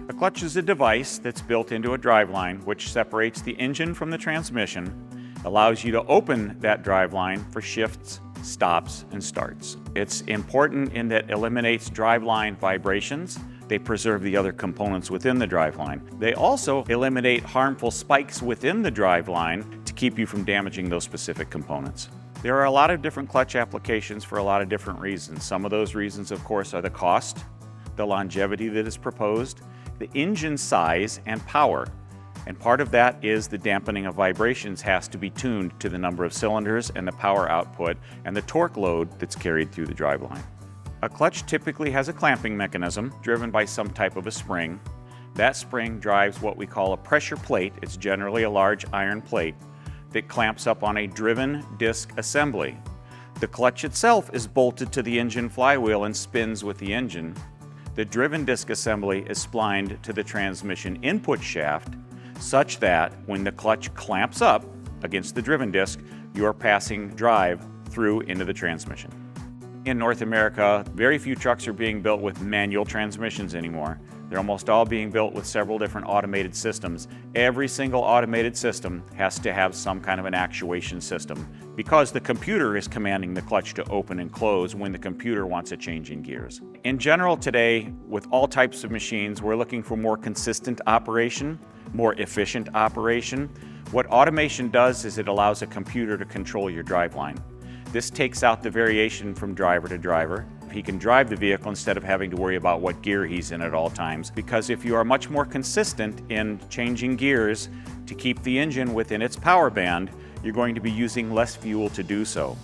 A clutch is a device that's built into a driveline which separates the engine from the transmission, allows you to open that driveline for shifts, stops, and starts. It's important in that it eliminates driveline vibrations. They preserve the other components within the driveline. They also eliminate harmful spikes within the driveline to keep you from damaging those specific components. There are a lot of different clutch applications for a lot of different reasons. Some of those reasons, of course, are the cost, the longevity that is proposed, the engine size, and power. And part of that is the dampening of vibrations has to be tuned to the number of cylinders and the power output and the torque load that's carried through the driveline. A clutch typically has a clamping mechanism driven by some type of a spring. That spring drives what we call a pressure plate. It's generally a large iron plate that clamps up on a driven disc assembly. The clutch itself is bolted to the engine flywheel and spins with the engine. The driven disc assembly is splined to the transmission input shaft such that when the clutch clamps up against the driven disc, you are passing drive through into the transmission. In North America, very few trucks are being built with manual transmissions anymore. They're almost all being built with several different automated systems. Every single automated system has to have some kind of an actuation system because the computer is commanding the clutch to open and close when the computer wants a change in gears. In general today, with all types of machines, we're looking for more consistent operation, more efficient operation. What automation does is it allows a computer to control your driveline. This takes out the variation from driver to driver. He can drive the vehicle instead of having to worry about what gear he's in at all times, because if you are much more consistent in changing gears to keep the engine within its power band, you're going to be using less fuel to do so.